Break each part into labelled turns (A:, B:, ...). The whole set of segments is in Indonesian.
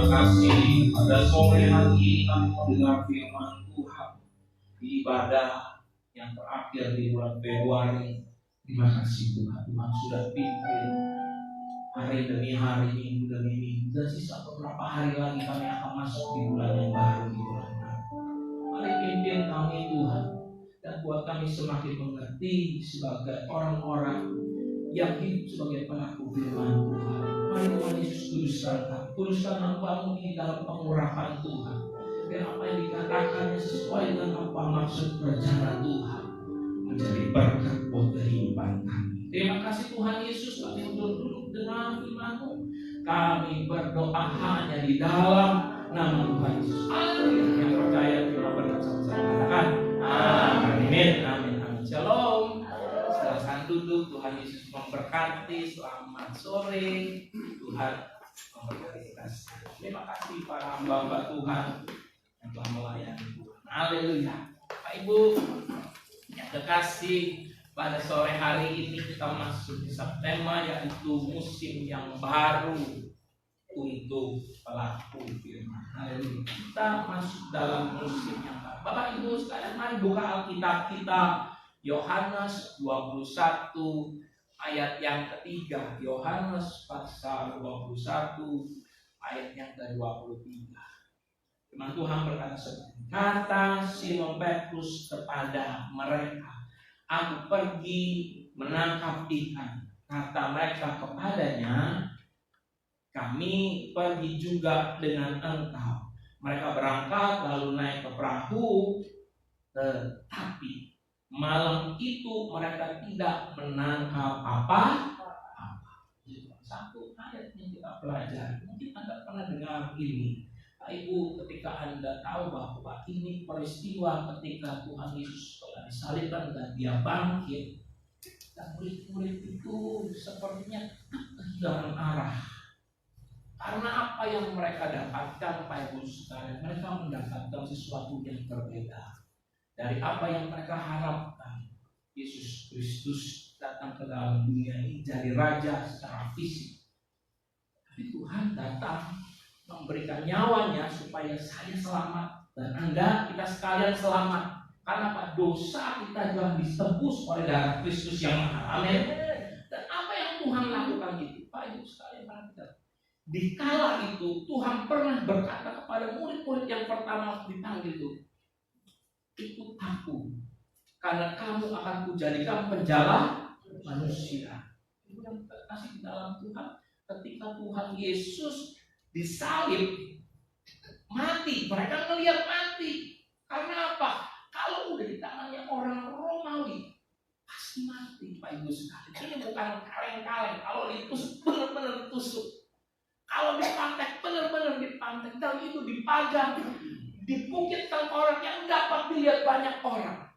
A: kasih pada sore hari ini kami mendengar firman Tuhan di ibadah yang terakhir di bulan Februari. Terima kasih Tuhan, Tuhan sudah pimpin hari demi hari, minggu demi minggu, dan sisa beberapa hari lagi kami akan masuk di bulan yang baru, di bulan baru. Mari pimpin kami Tuhan, dan buat kami semakin mengerti sebagai orang-orang yang hidup sebagai pelaku firman Tuhan. Mari Tuhan Yesus kuduskan hamba-Mu ini dalam pengurapan Tuhan, biar apa yang dikatakannya sesuai dengan apa maksud rencana Tuhan, menjadi berkat buat kehidupan kami. Terima kasih Tuhan Yesus, kami duduk dengan firman-Mu. Kami berdoa hanya di dalam nama Tuhan Yesus. Haleluya. Yang percaya firman berkat sama-sama katakan amin. Amin. Amin. Shalom. Silakan duduk. Tuhan Yesus memberkati. Selamat sore. Tuhan memberkati kita. Terima kasih para hamba-hamba Tuhan yang telah melayani Tuhan. Haleluya. Bapak Ibu yang kekasih, pada sore hari ini kita masuk di September, yaitu musim yang baru untuk pelaku firman. Haleluya. Kita masuk dalam musim yang baru. Bapak Ibu sekalian, mari buka Alkitab kita, Yohanes 21 ayat yang ketiga. Yohanes pasal 21 ayat yang ke-23. Firman Tuhan berkata seperti ini. Kata Simon Petrus kepada mereka, aku pergi menangkap ikan. Kata mereka kepadanya, kami pergi juga dengan engkau. Mereka berangkat lalu naik ke perahu, tetapi malam itu mereka tidak menangkap apa-apa. Satu ayat yang kita pelajari. Mungkin Anda pernah dengar ini. Ibu, ketika Anda tahu bahwa ini peristiwa ketika Tuhan Yesus telah disalibkan dan Dia bangkit, dan murid-murid itu sepertinya kehilangan arah. Karena apa yang mereka dapatkan, Pak Ibu sekalian, mereka mendapatkan sesuatu yang berbeda dari apa yang mereka harapkan. Yesus Kristus datang ke dalam dunia ini jadi raja secara fisik, tapi Tuhan datang memberikan nyawanya supaya saya selamat dan Anda, kita sekalian selamat. Karena Pak, dosa kita telah ditebus oleh darah Kristus yang mahal. Amin. Dan apa yang Tuhan lakukan itu, Pak Ibu sekalian, perhatikan. Di kala itu Tuhan pernah berkata kepada murid-murid yang pertama dipanggil itu, ikut aku, karena kamu akan kujadikan penjala manusia. Itu yang terkasih di dalam Tuhan. Ketika Tuhan Yesus disalib, mati, mereka ngelihat mati. Karena apa? Kalau udah di tangannya orang Romawi, pasti mati, Pak Ibu sekalian. Ini bukan kaleng-kaleng. Kalau ditusuk, benar-benar ditusuk. Kalau dipantek, benar-benar dipantek. Dan itu dipajang di bukit tengkorak yang dapat dilihat banyak orang.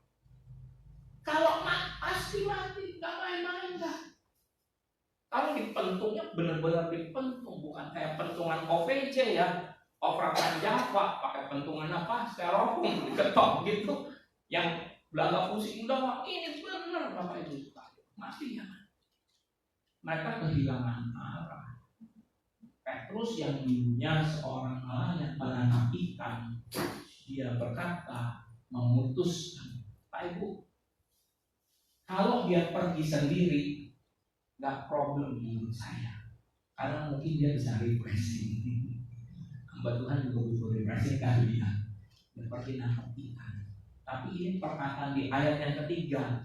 A: Kalau pasti mati, nggak main-main dah. Kalau dipentungnya benar-benar dipentung, bukan kayak pentungan OVJ ya, operakan Java, pakai pentungan apa, styrofoam diketok gitu, yang belaga pusing doang. Ini benar Bapak Ibu sekalian, mati ya. Mereka kehilangan arah. Petrus yang dulunya seorang nelayan penangkap ikan, dia berkata, memutuskan, Pak Ibu, kalau dia pergi sendiri, nggak problem menurut saya, karena mungkin dia bisa refreshing. Hamba Tuhan juga butuh refreshing kali ya, seperti nangkap ikan. Tapi ini perkataan di ayat yang ketiga,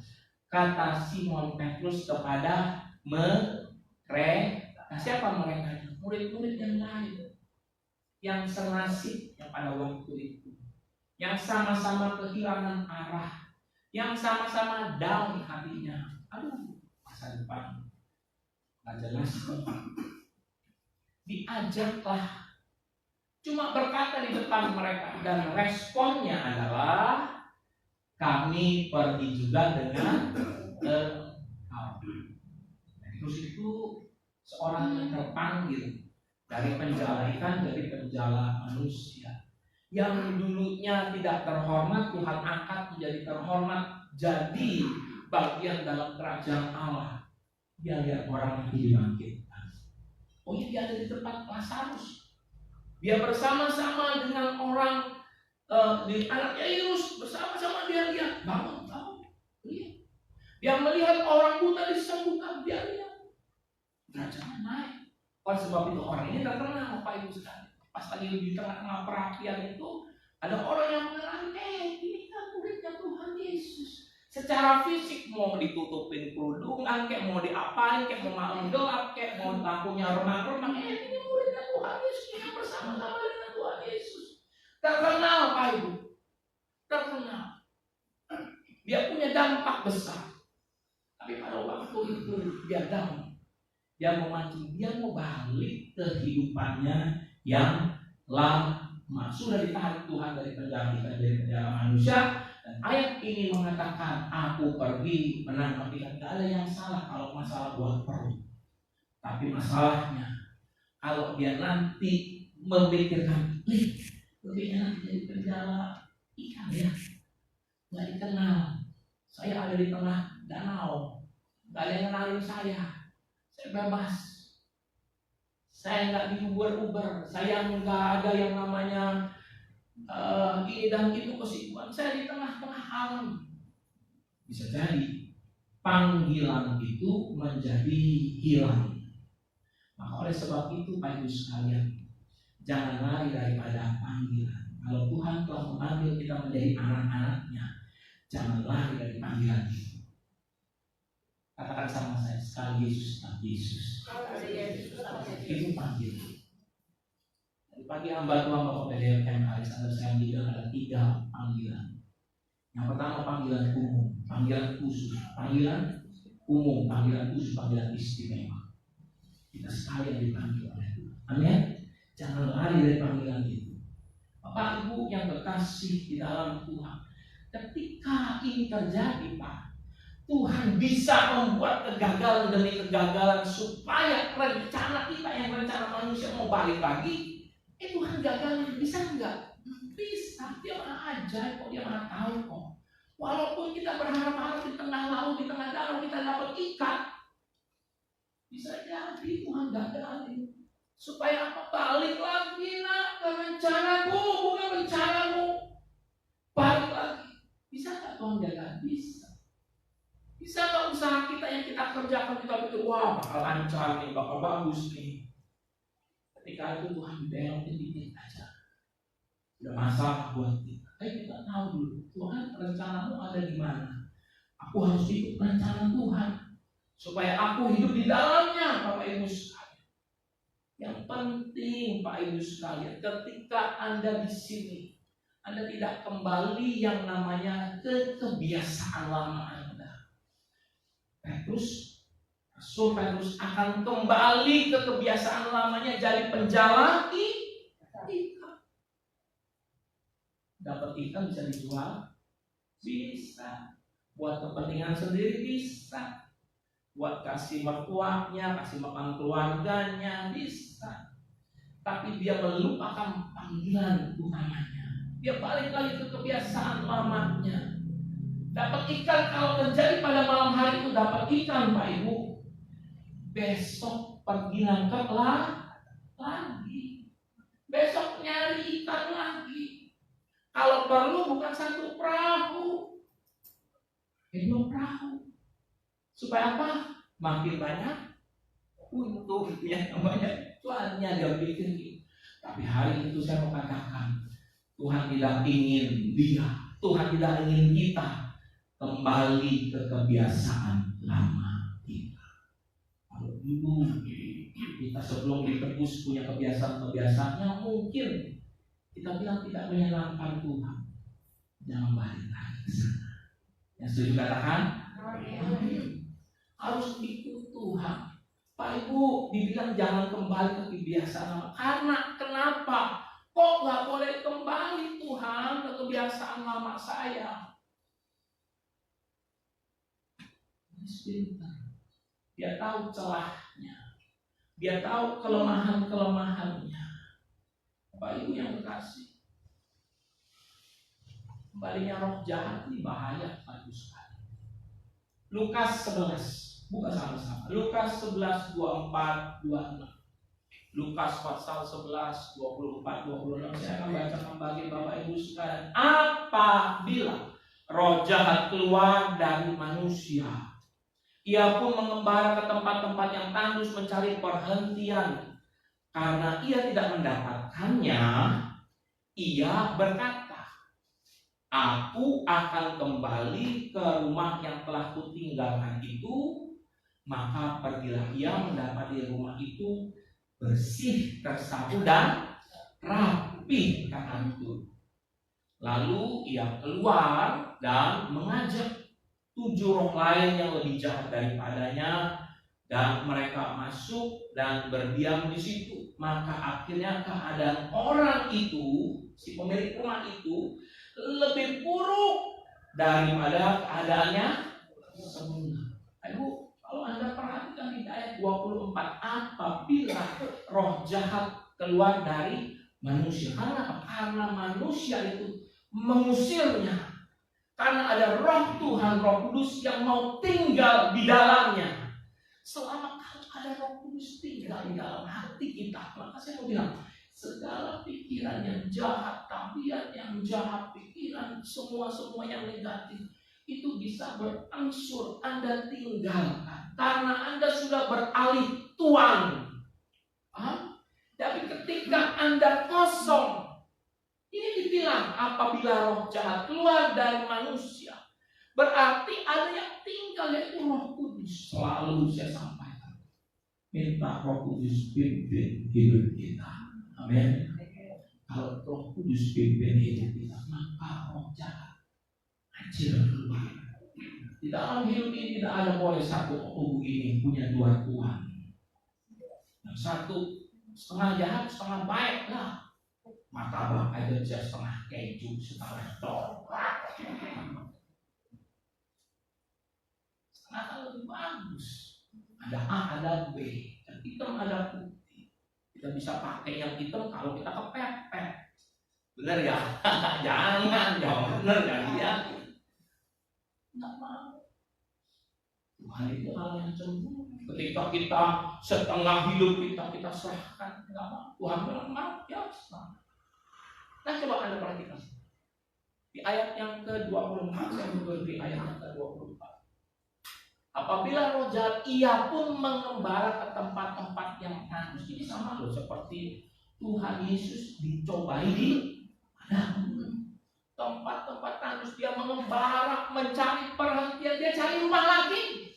A: kata Simon Petrus kepada mereka. Siapa mereka? Murid-murid yang lain, yang senasib yang pada waktu itu, yang sama-sama kehilangan arah, yang sama-sama down hatinya. Aduh, masa depan nggak jelas. Diajaklah, cuma berkata di depan mereka, dan responnya adalah kami pergi juga dengan engkau. Terus itu seorang yang terpanggil dari penjala ikan jadi penjala manusia. Yang dulunya tidak terhormat, Tuhan angkat menjadi terhormat, jadi bagian dalam kerajaan Allah. Dia lihat orang mati dibangkitkan. Oh iya, dia ada di tempat Lazarus. Dia bersama-sama dengan orang di anak Yairus, bersama-sama dia lihat, bangun. Lihat. Dia melihat orang buta disembuhkan, dia lihat. Derajatnya naik. Oleh sebab itu orang ini terkenal, Bapak Ibu sekalian. Pas lagi di tengah-tengah perapian itu, ada orang yang mengenal, ini kan muridnya Tuhan Yesus. Secara fisik mau ditutupin kerudungan, kayak mau diapain, kayak mau malam gelap, kayak mau lampunya remang-remang, ini muridnya Tuhan Yesus yang bersama-sama dengan Tuhan Yesus. Terkenal, Pak Ibu. Terkenal. Dia punya dampak besar. Tapi pada waktu itu dia down. Dia memancing, dia mau balik kehidupannya yang lama. Sudah ditarik Tuhan dari penjara manusia. Dan ayat ini mengatakan, aku pergi menangkap ikan. Tidak ada yang salah kalau masalah buat perut. Tapi masalahnya, kalau dia nanti memikirkan, lebih enak jadi penjara ikan ya. Nggak dikenal. Saya ada di tengah danau. Nggak ada yang kenalin saya. Saya bebas. Saya nggak diuber-uber. Saya nggak ada yang namanya ini dan itu kesibukan. Saya di tengah-tengah alam. Bisa jadi panggilan itu menjadi hilang. Maka oleh sebab itu Pak Ibu sekalian, jangan lari daripada panggilan. Kalau Tuhan telah memanggil kita menjadi anak-anaknya, jangan lari dari panggilan itu. Katakan sama saya, sekali Yesus tak Yesus. Itu panggilan. Dari pagi hamba Tuhan Bapak PDLM Alexander saya ada 3 panggilan. Yang pertama panggilan umum, panggilan khusus, panggilan umum, panggilan khusus, panggilan istimewa. Kita sekalian dipanggil oleh Tuhan. Amin. Jangan lari dari panggilan itu. Bapak Ibu yang terkasih di dalam Tuhan, ketika ini terjadi Pak, Tuhan bisa membuat kegagalan demi kegagalan supaya rencana kita yang rencana manusia mau balik lagi, Tuhan gagalin. Bisa enggak? Bisa. Dia maha ajaib kok, dia maha tahu kok. Walaupun kita berharap-harap di tengah laut, di tengah danau kita dapat ikan, bisa jadi Tuhan gagalin. Supaya apa? Balik lagi nak ke rencanaku, bukan rencanamu. Balik lagi. Bisa enggak Tuhan gagalin? Bisa. Bisa nggak usaha kita yang kita kerjakan, kita pikir, wah bakal lancar nih, bakal bagus nih. Ketika itu Tuhan belokin dikit aja. Udah masalah buat kita. Kita tahu dulu, Tuhan rencanamu ada di mana. Aku harus ikut rencana Tuhan. Supaya aku hidup di dalamnya, Bapak Ibu sekalian. Yang penting Pak Ibu sekalian, ketika Anda di sini, Anda tidak kembali yang namanya kebiasaan lama Anda. Rasul Petrus akan kembali ke kebiasaan lamanya, jadi penjala ikan. Dapat ikan bisa dijual, bisa. Buat kepentingan sendiri bisa. Buat kasih mertuanya, kasih makan keluarganya, bisa. Tapi dia melupakan panggilan utamanya. Dia balik lagi ke kebiasaan lamanya. Dapat ikan, kalau terjadi pada malam hari itu dapat ikan Pak Ibu, besok pergi nangkep lagi. Besok nyari ikan lagi. Kalau perlu bukan 1 perahu, 2 perahu. Supaya apa? Makin banyak untungnya, namanya cuannya dia bikin. Tapi hari itu saya mau katakan, Tuhan tidak ingin Tuhan tidak ingin kita kembali ke kebiasaan lama kita. Kalau dulu kita sebelum ditebus punya kebiasaan-kebiasaan yang mungkin kita bilang tidak menyenangkan Tuhan, jangan balik lagi ke sana. Yang setuju katakan? Harus ikut Tuhan. Pak Ibu dibilang jangan kembali ke kebiasaan lama. Karena kenapa? Kok nggak boleh kembali Tuhan ke kebiasaan lama saya? Dia tahu celahnya, dia tahu kelemahan-kelemahannya. Bapak Ibu yang berkasih, kembalinya roh jahat ini bahaya Pak Ibu sekali. Lukas 11, buka sama-sama. Lukas 11, 24, 26. Lukas pasal 11, 24, 26. Saya akan bacakan bagi Bapak Ibu sekalian. Apabila roh jahat keluar dari manusia, ia pun mengembara ke tempat-tempat yang tandus mencari perhentian. Karena ia tidak mendapatkannya, ia berkata, aku akan kembali ke rumah yang telah kutinggalkan itu. Maka pergilah ia mendapati rumah itu bersih, tersapu, dan rapi, kata itu. Lalu ia keluar dan mengajak 7 roh lain yang lebih jahat daripadanya, dan mereka masuk dan berdiam di situ. Maka akhirnya keadaan orang itu, si pemilik rumah itu, lebih buruk daripada keadaannya semula. Ibu, kalau Anda perhatikan di ayat 24, apabila roh jahat keluar dari manusia. Karena apa? Karena manusia itu mengusirnya. Karena ada roh Tuhan, Roh Kudus yang mau tinggal di dalamnya. Selama kalau ada Roh Kudus tinggal di dalam hati kita, maka saya mau bilang, segala pikiran yang jahat, tabiat yang jahat, pikiran semua yang negatif, itu bisa berangsur Anda tinggalkan. Karena Anda sudah beralih Tuhan. Tapi ketika Anda kosong, ini dibilang apabila roh jahat keluar dari manusia, berarti ada yang tinggal, yaitu Roh Kudus. Selalu saya sampaikan, minta Roh Kudus pimpin hidup kita. Amin. Kalau Roh Kudus pimpin hidup kita, maka roh jahat hancur keluar. Di dalam hidup ini tidak ada boleh satu tubuh ini punya 2 tuan. Yang satu setengah jahat, setengah baik lah. Martabak aja bisa setengah keju, setengah coklat. Setengah kan lebih bagus. Ada A, ada B, dan hitam ada putih. Kita bisa pakai yang hitam kalau kita kepepet. Bener ya? Jangan bener ya dia. Nggak mau. Tuhan itu hal yang cemburu. Ketika kita setengah hidup kita serahkan, nggak mau. Tuhan bilang maaf ya. Nah, coba Anda perhatikan. Di ayat yang ke-24, saya mengerti ayat yang ke-24. Apabila roh jahat, ia pun mengembara ke tempat-tempat yang tandus. Ini sama loh seperti Tuhan Yesus dicobai di tempat-tempat tandus. Dia mengembara, mencari perhentian. Dia cari rumah lagi.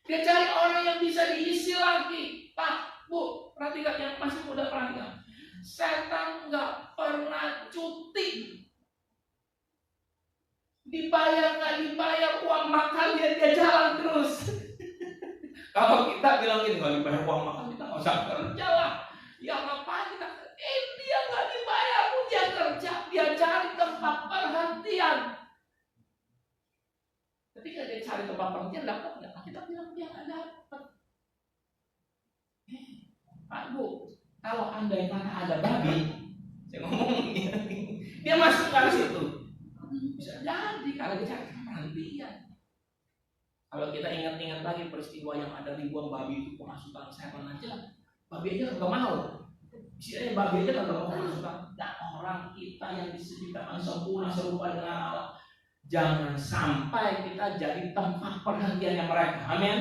A: Dia cari orang yang bisa diisi lagi. Pak, Bu, perhatikan yang masih muda, perhatikan. Setan nggak pernah cuti. Dibayar nggak dibayar uang makan dia jalan terus. Kalau kita bilang gini, nggak dibayar uang makan kita nggak usah kerja lah. Ya ngapain kita? Dia nggak dibayar pun dia kerja, dia cari tempat perhentian. Ketika dia cari tempat perhentian dapat nggak? Kita bilang dia nggak dapat. Pak Bu, kalau andai kata ada babi, saya ngomong dia masuk ke situ. Bisa jadi kalau dia cari perhentian. Kalau kita ingat-ingat lagi peristiwa yang ada ribuan babi itu pemasukan setan aja, babi aja nggak mau. Istilahnya babi aja nggak mau pemasukan. Dan orang kita yang disediakan sempurna serupa dengan Allah, jangan sampai kita jadi tempat perhatiannya mereka. Amin.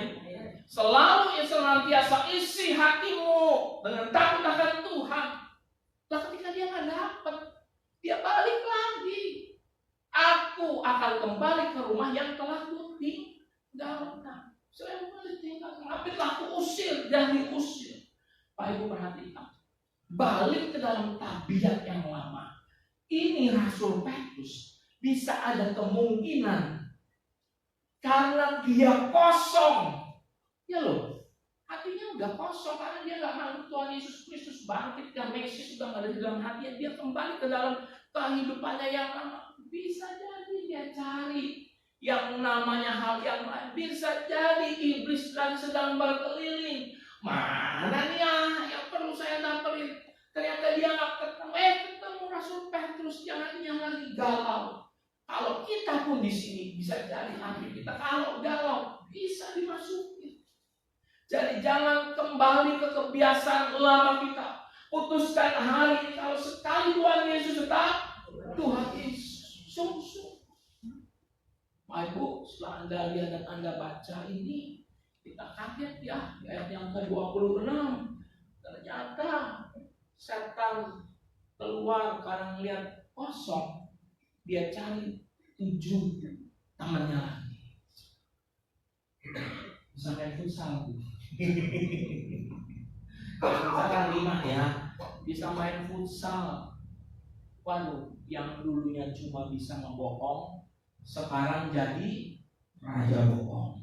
A: Selalu senantiasa isi hatimu dengan takut akan Tuhan. Lah ketika dia nggak dapat, dia balik lagi. Aku akan kembali ke rumah yang telah kutinggalkan. Saya mulai tinggal, tapi aku usir dan diusir. Pak Ibu perhatikan, balik ke dalam tabiat yang lama. Ini Rasul Petrus bisa ada kemungkinan karena dia kosong. Ya loh, hatinya udah kosong karena dia nggak mau Tuhan Yesus Kristus bangkit dan Mesias sudah nggak ada di dalam hatinya. Dia kembali ke dalam kehidupannya yang lama. Bisa jadi dia cari yang namanya hal yang lain. Bisa jadi iblis sedang berkeliling. Mana nih yang perlu saya dapetin? Ternyata dia nggak ketemu. Ketemu Rasul Petrus, jangannya lagi galau. Kalau kita pun di sini bisa jadi hati kita kalau galau bisa dimasuki. Jadi jangan kembali ke kebiasaan lama kita. Putuskan hari ini kalau sekali Tuhan Yesus tetap Tuhan Yesus. Sungguh. Ibu, setelah Anda lihat dan Anda baca ini, kita kaget ya, di ayat yang ke-26. Ternyata setan keluar karena melihat kosong. Dia cari 7 temannya lagi. Bisa main futsal. Misalkan 5 ya, bisa main futsal. Waduh, yang dulunya cuma bisa membohong, sekarang jadi raja bohong.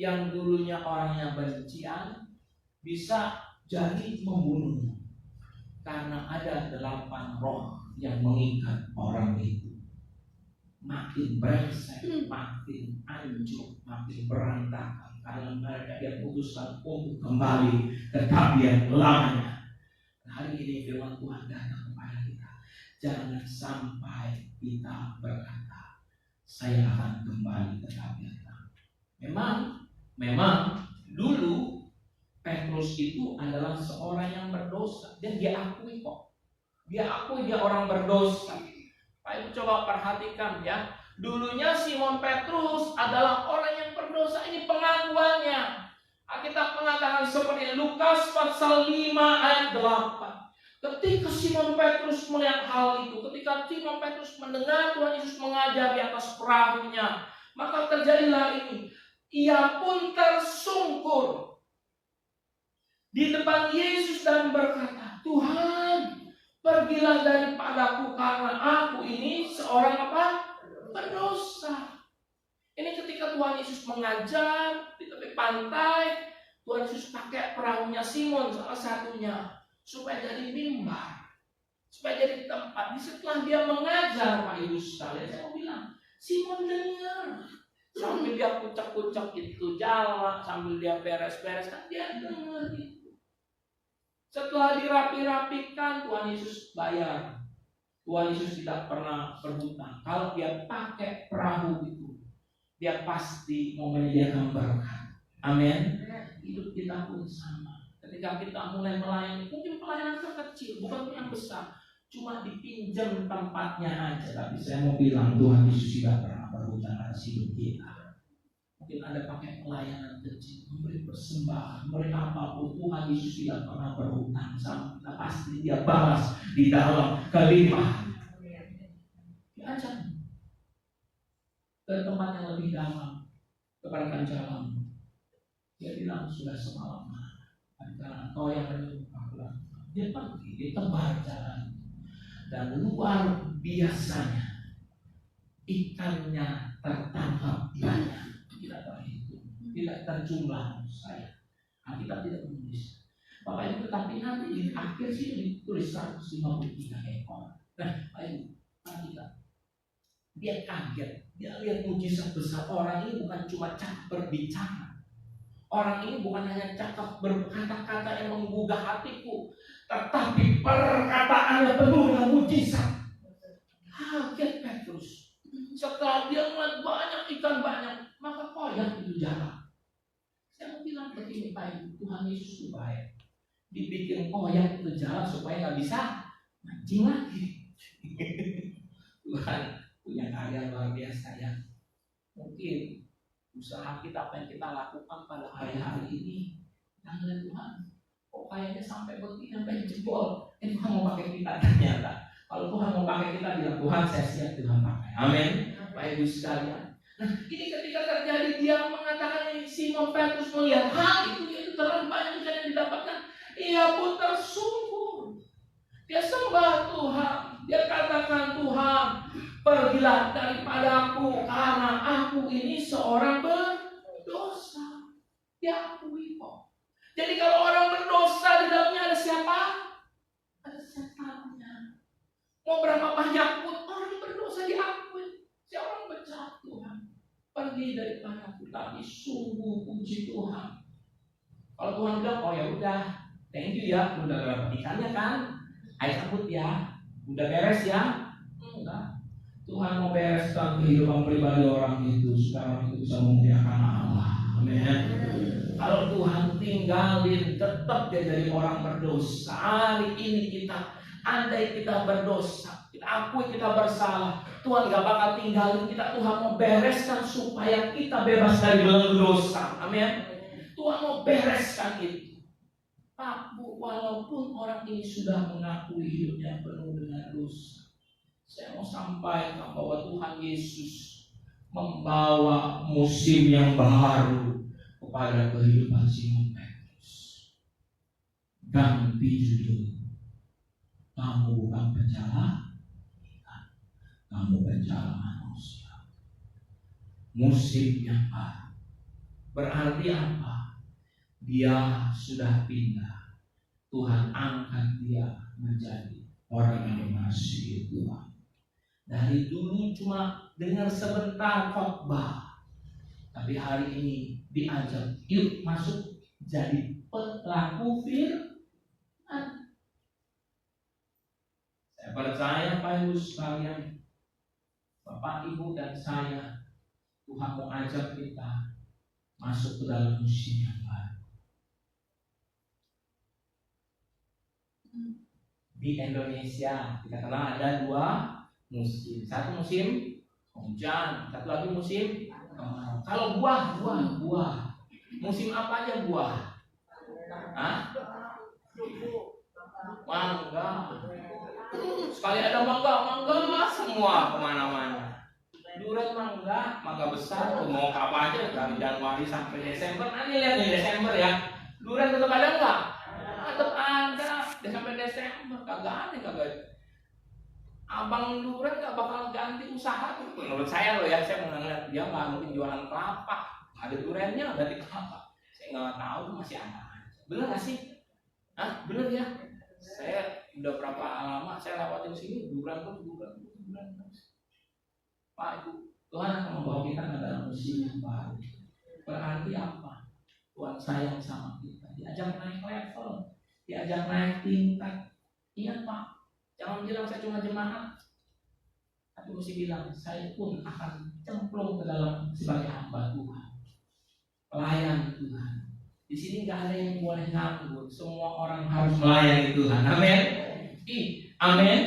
A: Yang dulunya orangnya bencian, bisa jadi membunuh. Karena ada 8 roh yang mengikat orang itu. Makin brengsek, makin hancur, makin berantakan. Karena mereka dia putuskan untuk kembali ke tabiat lamanya. Hari ini firman Tuhan datang kepada kita. Jangan sampai kita berkata, saya akan kembali ke tabiat lama. Memang dulu Petrus itu adalah seorang yang berdosa dan dia akui kok. Dia akui dia orang berdosa. Pak Ibu coba perhatikan ya. Dulunya Simon Petrus adalah orang yang berdosa. Ini pengakuannya. Alkitab mengatakan seperti Lukas pasal 5 ayat 8. Ketika Simon Petrus melihat hal itu, ketika Simon Petrus mendengar Tuhan Yesus mengajar di atas perahunya, maka terjadilah ini. Ia pun tersungkur di depan Yesus dan berkata, Tuhan, pergilah daripadaku karena aku ini seorang apa? Berdosa. Ini ketika Tuhan Yesus mengajar di tepi pantai, Tuhan Yesus pakai perahunya Simon salah satunya supaya jadi mimbar, supaya jadi tempat. Setelah dia mengajar, Pak Ibu sekalian, saya mau bilang, Simon dengar. Sambil dia kucak-kucak itu jalan, sambil dia beres-beres, kan dia dengar itu. Setelah dirapi-rapikan, Tuhan Yesus bayar. Tuhan Yesus tidak pernah berhutang. Kalau dia pakai perahu itu, dia pasti mau menyediakan berkat. Amin. Hidup kita pun sama. Ketika kita mulai melayani, mungkin pelayanan kecil, bukan yang besar, cuma dipinjam tempatnya aja. Tapi saya mau bilang, Tuhan Yesus tidak pernah berhutang atas hidup kita. Mungkin Anda pakai pelayanan kecil, memberi persembahan, memberi apapun, Tuhan Yesus tidak pernah berhutang sama kita. Pasti dia balas di dalam kelimpahan. Diajak ke tempat yang lebih dalam, kepada jalan. Dia bilang sudah semalam. Karena engkau yang menyuruh aku. Dia pergi, dia tebar jalan. Dan luar biasanya ikannya tertangkap banyak, tidak terhitung, tidak terjumlah saya. Kita tidak menulis. Bapak Ibu, tetapi nanti di akhir sini ditulis 153 ekor. Nah, Pak Ibu, kita dia kaget, dia lihat mujizat besar. Orang ini bukan cuma cakap berbicara. Orang ini bukan hanya cakap berkata-kata yang menggugah hatiku, tetapi perkataannya penuh dengan mujizat. Kaget Petrus. Setelah dia melihat banyak ikan banyak, maka koyak itu jalan. Saya mau bilang begini, Pak Ibu, Tuhan Yesus itu baik. Dibikin koyak itu jalan supaya nggak bisa mancing lagi. Tuhan punya karya luar biasa ya. Mungkin usaha kita, apa yang kita lakukan pada hari-hari ini, jangan Tuhan, kok kayaknya sampai begini, sampai jebol. Tuhan mau pakai kita ternyata. Kalau Tuhan mau pakai kita, bilang Tuhan saya siap, Tuhan pakai. Amin. Bapak Ibu sekalian. Nah, ini ketika terjadi dia mengatakan ini, Simon Petrus melihat hal itu, itu terlalu banyak yang didapatkan. Ia pun tersungkur. Dia sembah Tuhan. Dia katakan, Tuhan, pergilah daripadaku karena aku ini seorang berdosa. Diakui kok. Jadi kalau orang berdosa di dalamnya ada siapa? Ada setannya. Mau berapa banyak pun orang berdosa diakui. Si orang berjahat Tuhan, pergi daripadaku. Tapi sungguh puji Tuhan. Kalau Tuhan bilang, oh ya udah, thank you ya, udah dapat ikannya kan? Ayo sambut ya, udah beres ya? Enggak. Tuhan mau bereskan kehidupan pribadi orang itu supaya orang itu bisa memuliakan Allah. Amin. Kalau Tuhan tinggalin, tetap dia jadi orang berdosa. Hari ini andai kita berdosa, kita akui kita bersalah, Tuhan gak bakal tinggalin kita. Tuhan mau bereskan supaya kita bebas dari belenggu dosa. Amin. Tuhan mau bereskan itu. Pak, Bu, walaupun orang ini sudah mengakui hidupnya penuh dengan dosa, saya mau sampaikan bahwa Tuhan Yesus membawa musim yang baru kepada kehidupan Simon Petrus. Ganti judul. Kamu bukan penjala, kamu penjala manusia. Musim yang baru. Berarti apa? Dia sudah pindah. Tuhan angkat dia menjadi orang yang mengasihi Tuhan. Dari dulu cuma dengar sebentar khotbah, tapi hari ini diajak, yuk masuk jadi pelaku firman. Saya percaya Bapak Ibu sekalian, Bapak Ibu dan saya, Tuhan mau ajak kita masuk ke dalam musim yang baru. Di Indonesia kita kenal ada 2 musim. Satu musim hujan, satu lagi musim kemarau. Kalau buah. Musim apa aja buah? Mangga. Sekali ada mangga semua kemana-mana. Durian mangga besar, mau kapan aja dari Januari sampai Desember. Nanti lihat nih Desember ya. Durian tetap ada enggak? Tetap ada. Sampai Desember kagak. Abang durian gak bakal ganti usaha tuh. Menurut saya loh ya, saya menganggap dia nggak mungkin jualan kelapa. Ada duriannya ganti kelapa. Saya nggak tahu masih ada. Bener nggak sih? Bener ya. Saya udah berapa lama saya lewatin sini durian. Pak Ibu, Tuhan akan membawa kita ke dalam musim yang baru. Berarti apa? Tuhan sayang sama kita. Diajak naik level, diajak naik tingkat. Iya Pak. Jangan bilang saya cuma jemaat, tapi mesti bilang saya pun akan cemplung ke dalam sebagai hamba Tuhan, pelayan Tuhan. Di sini nggak ada yang boleh nganggur, semua orang harus melayani Tuhan. Amin. Amin.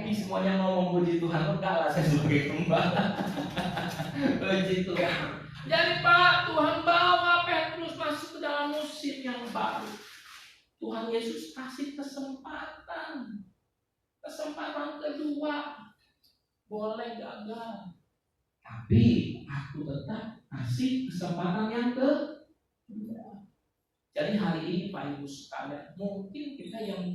A: Semuanya mau memuji Tuhan, enggak lah saya sebagai gembala. Puji Tuhan. Jadi Pak, Tuhan bawa Petrus masuk ke dalam musim yang baru. Tuhan Yesus kasih kesempatan kedua, boleh gagal, tapi aku tetap kasih kesempatan yang kedua. Jadi hari ini Pak Ibu sekalian, mungkin kita yang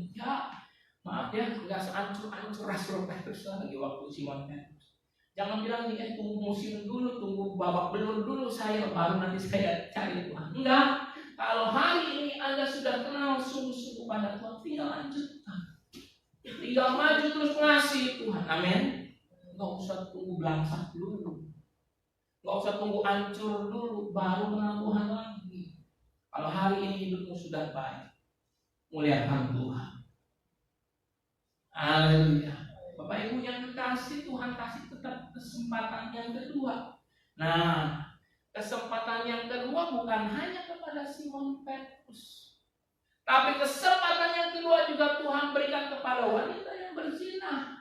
A: maaf ya, nggak seancur-ancur Rasul Petrus lagi waktu Simon Petrus. Jangan bilang nih, tunggu musim dulu, tunggu babak belur dulu saya, baru nanti saya cari Tuhan. Enggak. Kalau hari ini Anda sudah kenal sungguh-sungguh pada Tuhan, tinggal lanjutkan. Tinggal maju terus ngasih Tuhan. Amin. Gak usah tunggu belangsak dulu, gak usah tunggu hancur dulu baru kenal Tuhan lagi. Kalau hari ini hidupmu sudah baik, muliakan Tuhan. Haleluya. Bapak Ibu yang dikasih, Tuhan kasih tetap kesempatan yang kedua. Nah, kesempatan yang kedua bukan hanya kepada Simon Petrus, tapi kesempatan yang kedua juga Tuhan berikan kepada wanita yang berzina.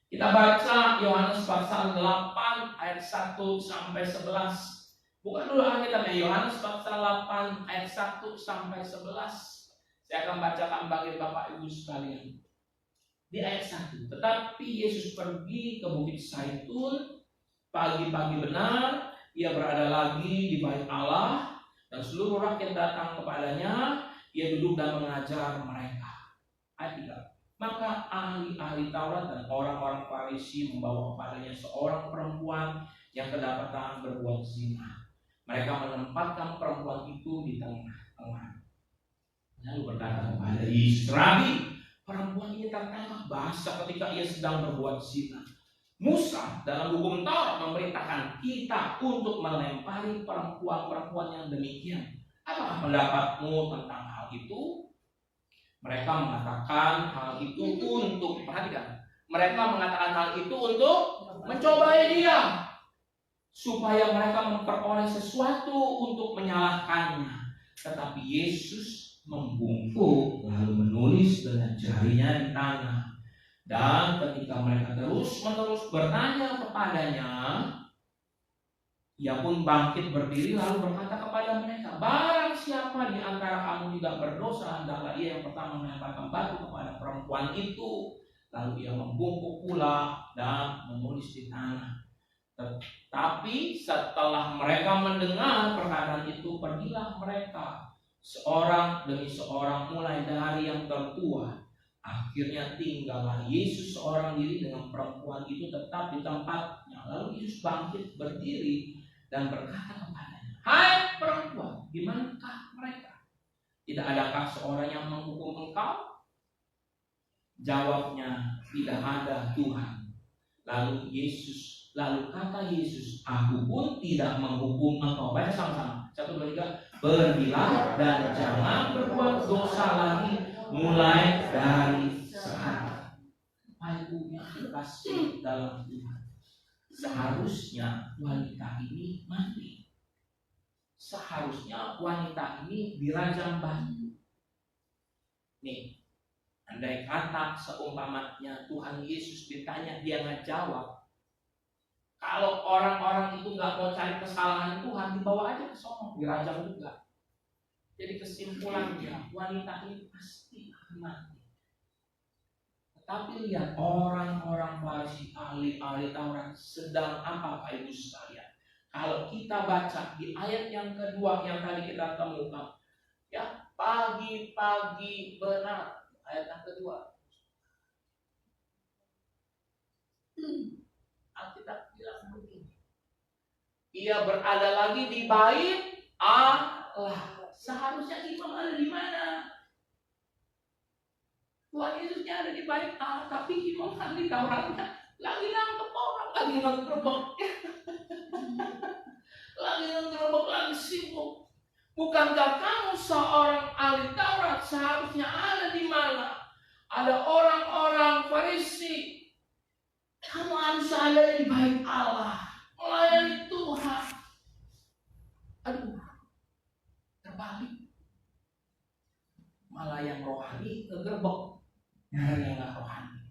A: Kita baca Yohanes pasal 8 ayat 1 sampai 11. Bukan dulu Alkitabnya, Yohanes pasal 8 ayat 1 sampai 11. Saya akan bacakan bagi Bapak Ibu sekalian. Di ayat 1, tetapi Yesus pergi ke Bukit Zaitun pagi-pagi benar, ia berada lagi di bait Allah, dan seluruh rakyat datang kepadanya. Ia duduk dan mengajar mereka. Ayat 3. Maka ahli-ahli Taurat dan orang-orang Farisi membawa kepadanya seorang perempuan yang kedapatan berbuat zina. Mereka menempatkan perempuan itu di tengah-tengah. Lalu berkata kepada Yesus, Rabi, perempuan ini tertangkap basah ketika ia sedang berbuat zina. Musa dalam hukum Taurat memerintahkan kita untuk melempari perempuan-perempuan yang demikian. Apakah pendapatmu tentang hal itu? Mereka mengatakan hal itu untuk, perhatikan, mereka mengatakan hal itu untuk mencobai dia, supaya mereka memperoleh sesuatu untuk menyalahkannya. Tetapi Yesus membungkuk lalu menulis dengan jarinya di tanah. Dan ketika mereka terus-menerus bertanya kepadanya, ia pun bangkit berdiri lalu berkata kepada mereka, barang siapa di antara kamu tidak berdosa, hendaklah ia yang pertama melemparkan batu kepada perempuan itu. Lalu ia membungkuk pula dan menulis di tanah. Tetapi setelah mereka mendengar perkataan itu, pergilah mereka seorang demi seorang, mulai dari yang tertua. Akhirnya tinggallah Yesus seorang diri dengan perempuan itu tetap di tempatnya. Lalu Yesus bangkit berdiri dan berkata kepadanya, hai perempuan, di manakah mereka? Tidak adakah seorang yang menghukum engkau? Jawabnya, tidak ada Tuhan. Lalu kata Yesus, aku pun tidak menghukum engkau. Baca sama-sama. 1, 2, 3. Pergilah dan jangan berbuat dosa lagi mulai dari sekarang. Ibu yang terkasih dalam Tuhan, seharusnya wanita ini mati. Seharusnya wanita ini dirajam batu. Nih, andai kata seumpamanya Tuhan Yesus ditanya, dia nggak jawab. Kalau orang-orang itu nggak mau cari kesalahan Tuhan, dibawa aja ke sono, dirajam juga. Jadi kesimpulannya, wanita ini pasti akan mati. Tapi lihat orang-orang Farisi, ahli-ahli Taurat sedang apa, Bapak Ibu sekalian? Kalau kita baca di ayat yang kedua yang tadi kita temukan, ya, pagi-pagi benar, ayat yang kedua. Alkitab bilang begini, ia berada lagi di bait Allah. Seharusnya imam ada di mana? Tuhan Yesusnya ada di bait Allah, tapi imam kan di Tauratnya lagi nangkep orang, lagi ngegerebek, lagi sibuk. Bukankah kamu seorang ahli Taurat seharusnya ada di mana? Ada orang-orang Farisi. Kamu harus ada di bait Allah, melayani Tuhan. Aduh, terbalik. Malah yang rohani ngegerebek, yang nggak rohani.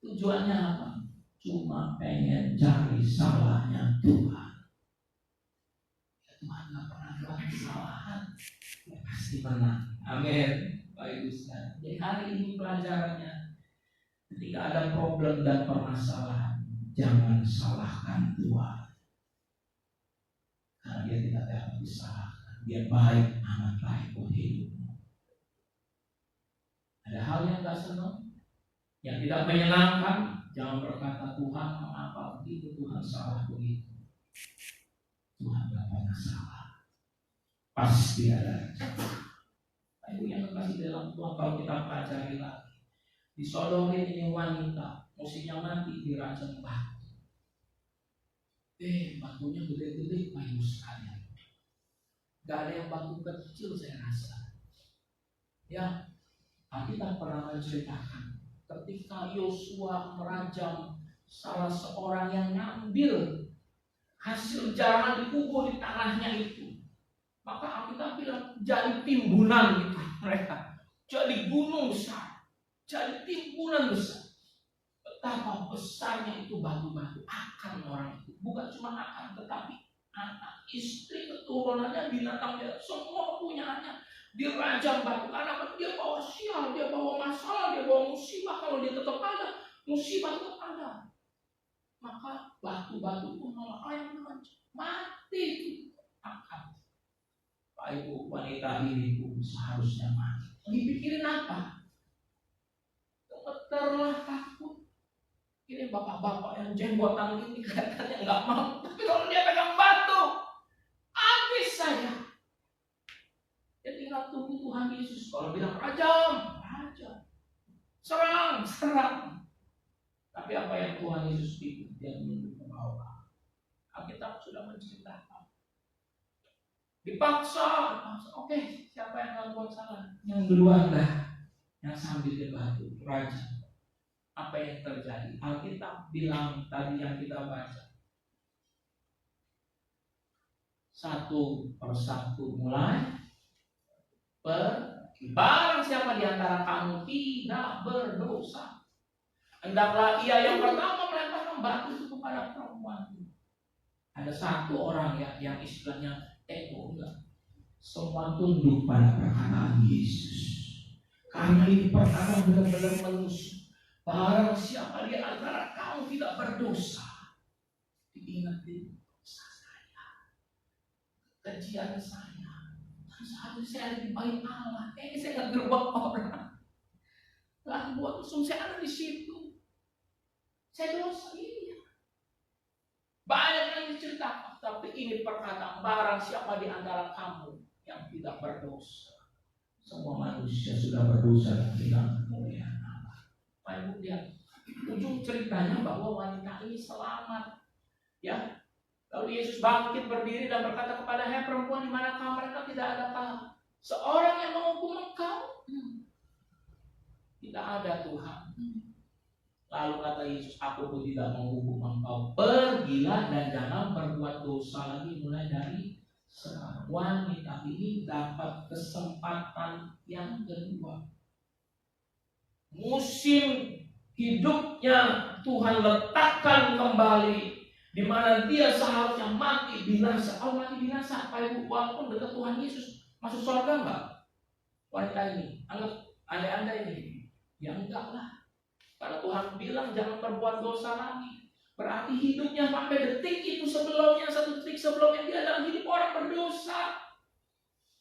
A: Tujuannya apa? Cuma pengen cari salahnya Tuhan. Ya, Tuhan nggak pernah buat kesalahan, ya pasti menang. Amin. Baik Ustaz. Jadi hari ini pelajarannya, ketika ada problem dan permasalahan, jangan salahkan Tuhan. Karena dia tidak dapat disalahkan. Dia baik, amat baik buat hidupmu. Ada hal yang gak senang, yang tidak menyenangkan, jangan berkata Tuhan mengapa begitu, Tuhan salah begitu. Tuhan gak pernah salah, pasti ada. Ibu yang terkasih dalam Tuhan, kalau kita pelajari lagi, disodorin ini wanita, mestinya mati dirajam batu. Batunya gede-gede, Pak Ibu sekalian. Gak ada yang batu kecil saya rasa. Ya, kita pernah menceritakan ketika Yosua merajam salah seorang yang ngambil hasil jaran dikubur di tanahnya itu, maka kita bilang jadi timbunan gitu mereka, jadi gunung besar, jadi timbunan besar. Betapa besarnya itu batu-batu akan orang itu, bukan cuma akan, tetapi anak, istri, keturunannya, binatangnya, semua punyaannya dirajam batu. Karena dia bawa sial, dia bawa masalah, dia bawa musibah. Kalau dia tetap ada, musibah tetap ada. Maka batu-batu pun malah ayam mati akan. Pak Ibu, wanita ini pun seharusnya mati. Dipikirin apa? Gemeterlah, takut. Ini bapak-bapak yang jenggotan ini kelihatannya nggak mau. Tapi kalau dia pegang batu, habis saya. Dia tinggal tunggu Tuhan Yesus. Kalau bilang rajam, serang. Tapi apa yang Tuhan Yesus bikin? Dia menunduk ke bawah. Alkitab sudah menceritakan. Dipaksa. Oke, siapa yang nggak buat salah? Yang duluan dah, yang sambil dia batu, rajam. Apa yang terjadi? Alkitab bilang tadi yang kita baca, satu persatu mulai Barang siapa di antara kamu tidak berdosa, hendaklah ia yang pertama melemparkan batu itu kepada perempuan. Ada satu orang ya yang istilahnya enggak. Semua tunduk pada perkataan Yesus. Karena ini perkataan benar-benar menusuk. Barang siapa di antara kamu tidak berdosa, diingat dosa saya, kejian saya. Seharusnya saya lebih baik Allah. Saya nggak berbuat orang. Lalu buat usung saya ada di situ. Saya dosa ini. Banyak yang diceritakan, tapi ini perkataan barang siapa di antara kamu yang tidak berdosa. Semua manusia sudah berdosa dan hilang kemuliaan Allah. Pak Ibu lihat, ujung ceritanya bahwa wanita ini selamat. Ya. Lalu Yesus bangkit berdiri dan berkata kepada, "Hai perempuan, di manakah mereka? Tidak adakah seorang yang menghukum engkau?" Tidak ada, Tuhan. Lalu kata Yesus, "Aku pun tidak menghukum engkau. Pergilah dan jangan berbuat dosa lagi mulai dari sekarang." Wanita ini dapat kesempatan yang kedua. Musim hidupnya Tuhan letakkan kembali, di mana dia seharusnya mati binasa. Oh, mati binasa, Pak Ibu, walaupun dekat Tuhan Yesus, masuk surga enggak? Wanita ini, anggap anda ini, ya enggak lah. Karena Tuhan bilang jangan berbuat dosa lagi. Berarti hidupnya sampai detik itu sebelumnya, 1 detik sebelumnya dia dalam hidup orang berdosa.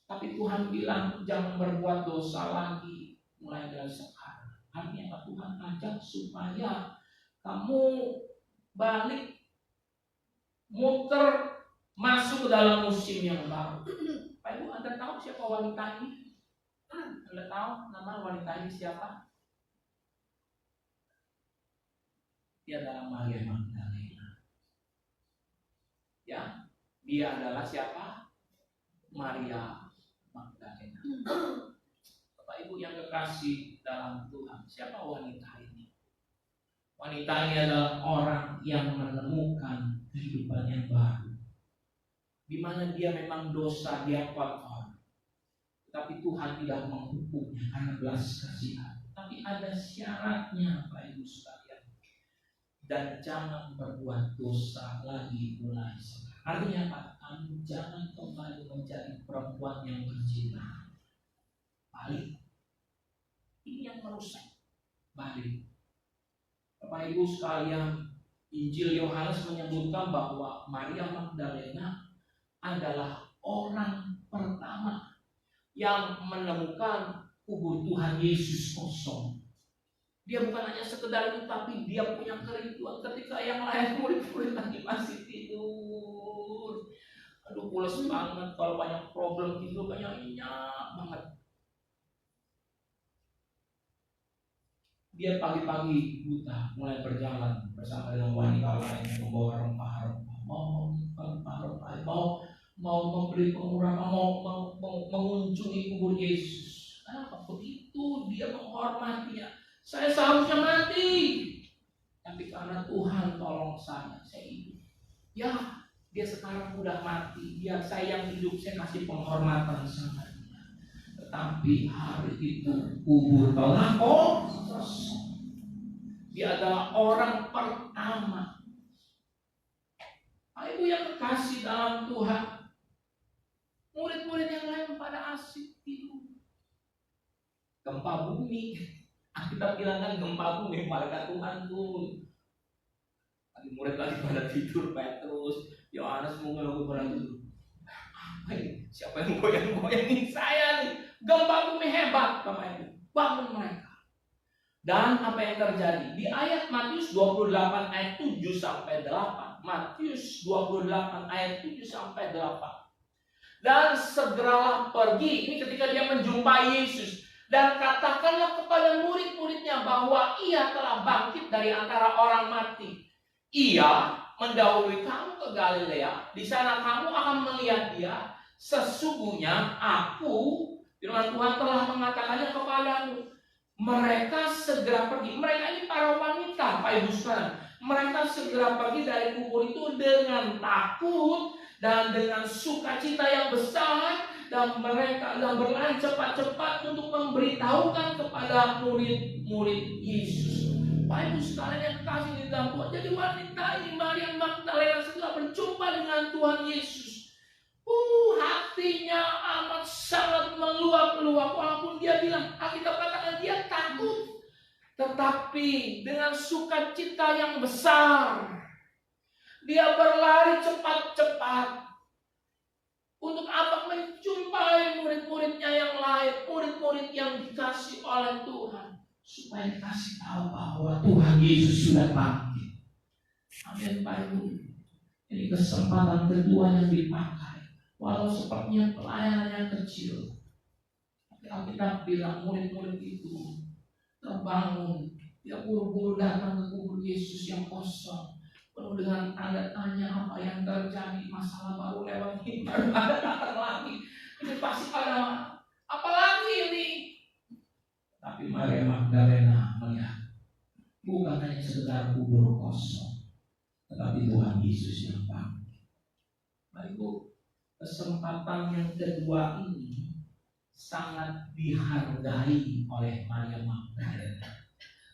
A: Tapi Tuhan bilang jangan berbuat dosa lagi mulai dari sekarang. Artinya Tuhan ajak supaya kamu balik, muter, masuk ke dalam musim yang baru. Pak Ibu, Anda tahu siapa wanita ini? Anda tahu nama wanita ini siapa? Dia adalah Maria Magdalena. Ya, dia adalah siapa? Maria Magdalena. Bapak Ibu yang kekasih dalam Tuhan, siapa wanita ini? Wanita ini adalah orang yang menemukan kehidupan yang baru, di mana dia memang dosa, dia kotor, tapi Tuhan tidak menghukumnya karena belas kasihan. Tapi ada syaratnya, Pak Ibu sekalian, dan jangan berbuat dosa lagi mulai sekarang. Artinya apa? Kamu jangan kembali menjadi perempuan yang berzina. Balik. Ini yang merusak. Balik. Bapak Ibu sekalian, Injil Yohanes menyebutkan bahwa Maria Magdalena adalah orang pertama yang menemukan kubur Tuhan Yesus kosong. Dia bukan hanya sekedar itu, tapi dia punya kerinduan ketika yang lain murid-murid lagi masih tidur. Aduh, pules banget kalau banyak problem tidur, banyak nyenyak banget. Dia pagi-pagi buta mulai berjalan bersama dengan wanita lain, membawa rempah-rempah, mau memberi pengurapan, mau mengunjungi kubur Yesus. Kenapa begitu? Dia menghormatinya. Saya seharusnya mati, tapi karena Tuhan tolong saya hidup. Ya, dia sekarang udah mati. Dia saya yang hidup, saya kasih penghormatan sama dia. Tetapi hari itu kubur telah kosong. Dia adalah orang pertama. Ibu yang kekasih dalam Tuhan, murid-murid yang lain pada asik tidur. Gempa bumi, kita bilang kan gempa bumi, malaikat Tuhan tuh. Lagi murid lagi pada tidur, Petrus, Yohanes mungkin lagi pada tidur. Apa ini? Siapa yang goyang-goyangin saya nih? Gempa bumi hebat, Bapak Ibu. Bangun mereka. Dan apa yang terjadi? Di ayat Matius 28 ayat 7 sampai 8. Matius 28 ayat 7 sampai 8. Dan segeralah pergi. Ini ketika dia menjumpai Yesus. Dan katakanlah kepada murid-muridnya bahwa ia telah bangkit dari antara orang mati. Ia mendahului kamu ke Galilea. Di sana kamu akan melihat dia. Sesungguhnya aku, firman Tuhan telah mengatakannya kepadamu. Mereka segera pergi. Mereka ini para wanita, Pak Ibu sekalian. Mereka segera pergi dari kubur itu dengan takut Dan dengan sukacita yang besar, dan mereka berlari cepat-cepat untuk memberitahukan kepada murid-murid Yesus. Bapak Ibu sekalian yang kasih di dalam Tuhan. Jadi wanita ini, Maria Magdalena, setelah berjumpa dengan Tuhan Yesus, hatinya amat sangat meluap-luap. Walaupun dia bilang, Alkitab katakan dia takut, tetapi dengan sukacita yang besar, dia berlari cepat-cepat. Untuk apa? Menjumpai murid-muridnya yang lain, murid-murid yang dikasih oleh Tuhan, supaya dikasih tahu bahwa Tuhan Yesus sudah bangkit. Amin, Pak Ibu. Ini kesempatan kedua yang dipakai. Walau sepertinya pelayanannya kecil, tapi Alkitab bilang murid-murid itu terbangun. Dia buru-buru datang ke kubur Yesus yang kosong, penuh dengan tanda tanya apa yang terjadi, masalah baru lewat ini, baru datang lagi. Ini pasti ada apa lagi ini? Tapi Maria Magdalena melihat bukan hanya sekedar kubur kosong, tetapi Tuhan Yesus yang bangkit. Baik Bu, kesempatan yang kedua ini sangat dihargai oleh Maria Magdalena.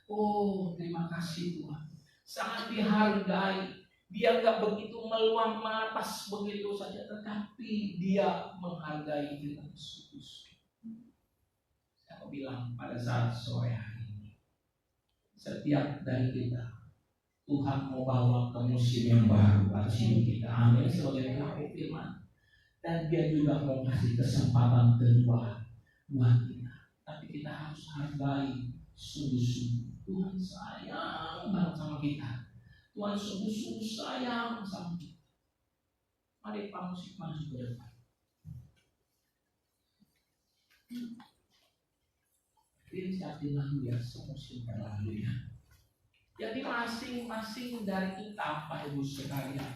A: Oh, terima kasih Tuhan. Sangat dihargai. Dia gak begitu meluang matas begitu saja, tetapi dia menghargai dengan sungguh-sungguh. Saya bilang pada saat sore hari ini, setiap dari kita, Tuhan mau bawa ke musim yang baru atas hidup kita. Amin. Sebagai pelaku firman. Dan dia juga mau kasih kesempatan kedua buat kita. Tapi kita harus hargai sungguh-sungguh. Tuhan sayang banget sama kita. Tuhan sungguh-sungguh sayang sama kita. Mari Pak musik masuk ke depan. Ini siapin lagu ya, semusim berlalu ya. Jadi masing-masing dari kita, Pak Ibu sekalian,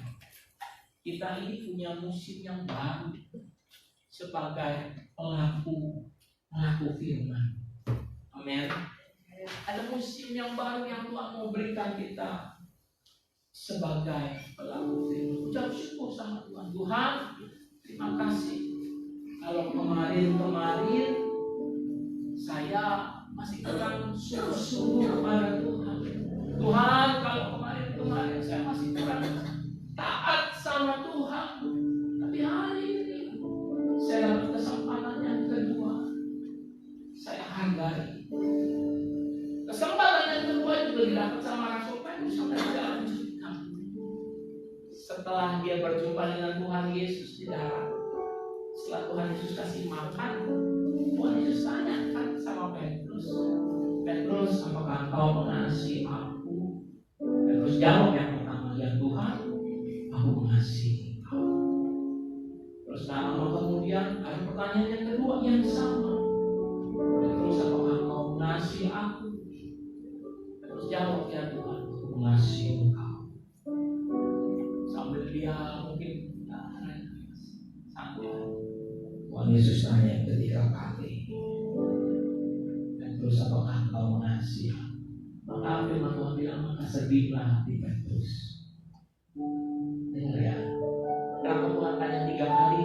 A: kita ini punya musim yang baru sebagai pelaku firman. Amin. Ada musim yang baru yang Tuhan mau berikan kita sebagai pelaku firman. Ucap syukur sama Tuhan. Tuhan, terima kasih. Kalau kemarin saya masih kurang sungguh-sungguh kepada Tuhan. Tuhan, kalau kemarin saya masih kurang taat sama Tuhan. Tapi hari ini saya dapat kesempatan yang kedua. Saya hargai. Kesempatan yang kedua juga didapat sama Rasul Petrus sampai dalam cerita. Setelah dia berjumpa dengan Tuhan Yesus di darat, setelah Tuhan Yesus kasih makan, Tuhan Yesus tanyakan sama Petrus, apakah engkau mengasihi aku? Petrus jawab yang pertama, ya Tuhan, aku mengasihi engkau. Terus kemudian ada pertanyaan yang kedua yang sama. Petrus, apakah engkau mengasihi aku? Petrus jawab, ya Tuhan, aku mengasihi engkau. Sambil dia mungkin sambil Tuhan Yesus tanya ketiga kali, Petrus, apakah engkau mengasihi aku? Maka firman Tuhan bilang, maka sedihlah hati Petrus. Dengar ya, kenapa Tuhan tanya 3 kali?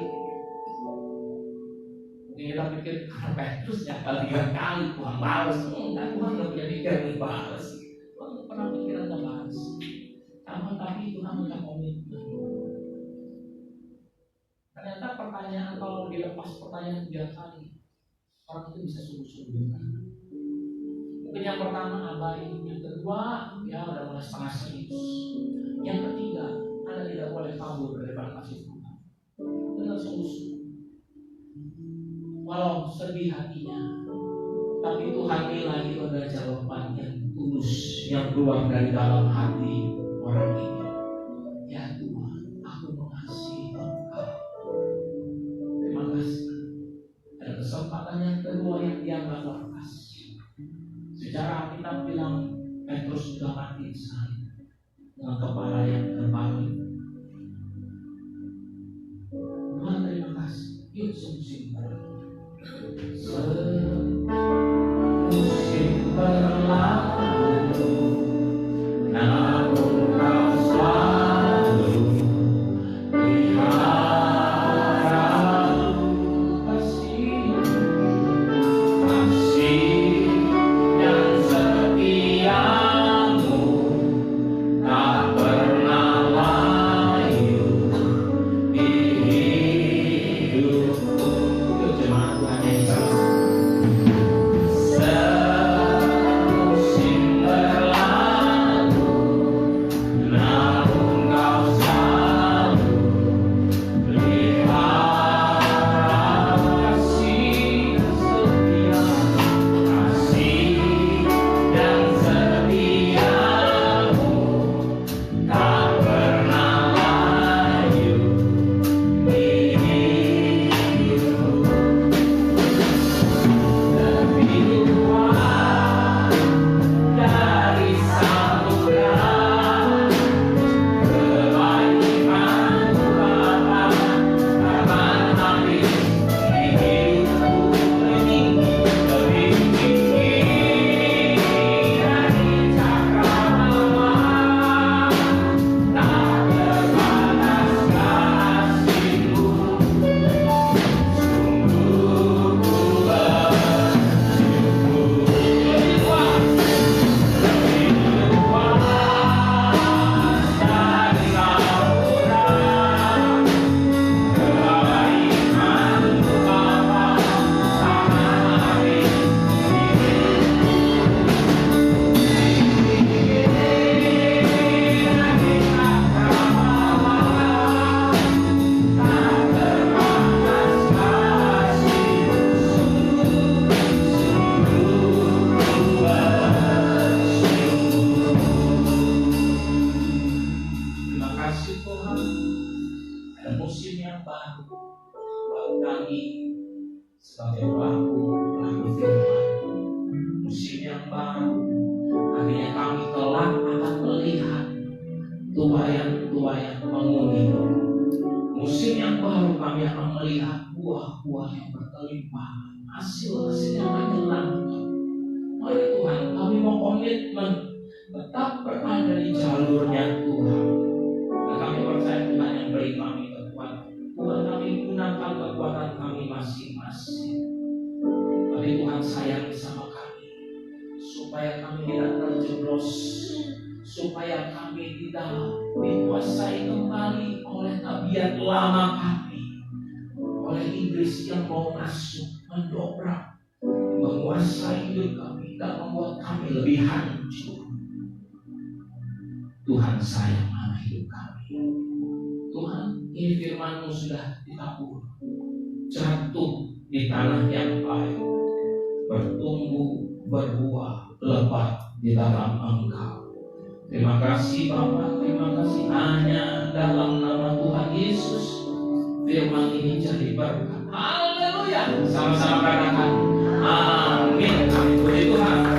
A: Mungkin kita pikir karena Petrus nyapa 3 kali Tuhan balas. Enggak, Tuhan gak punya pikiran balas. Tuhan gak pernah pikiran balas. Tapi Tuhan punya komitmen. Ternyata pertanyaan, kalau dilepas pertanyaan 3 kali, orang itu bisa sungguh-sungguh. Mungkin yang pertama abai, yang kedua ya udah mulai setengah serius, yang ketiga Anda tidak boleh kabur dari kasih Tuhan. Dengan sungguh-sungguh, walau sedih hatinya, tapi Tuhan nilai itu adalah jawaban yang tulus yang keluar dari dalam hati orang ini. Ya Tuhan, aku mengasihi Engkau. Terima kasih. Ada kesempatan yang kedua yang dianggap lepas. Secara Alkitab bilang Petrus juga mati sekali dengan kepala yang terbalik. Tuhan terima kasih. Yuk musim berlalu, namun kau selalu di hati. sebagai pelaku firman. Musim yang baru, akhirnya kami kelak akan melihat tuayan-tuayan menguning. Musim yang baru kami akan melihat buah-buah yang berlimpah, hasil-hasil yang menyenangkan. Mari Tuhan, kami mau komitmen tetap berada di jalurnya Tuhan. Dan kami percaya Tuhan yang beri kami kekuatan. Tuhan, kami gunakan kekuatan kami masing-masing. Tapi Tuhan sayang sama kami, supaya kami tidak terjeblos, supaya kami tidak dikuasai kembali oleh tabiat lama kami, oleh iblis yang mau masuk, mendobrak, menguasai hidup kami dan membuat kami lebih hancur. Tuhan sayang sama hidup kami. Tuhan, ini firman-Mu sudah ditabur, jatuh di tanah yang baik, bertumbuh, berbuah, lebat di dalam Engkau. Terima kasih Bapa, terima kasih, hanya dalam nama Tuhan Yesus firman ini jadi berkat. Haleluya. Sama-sama katakan amin. Amin. Puji Tuhan.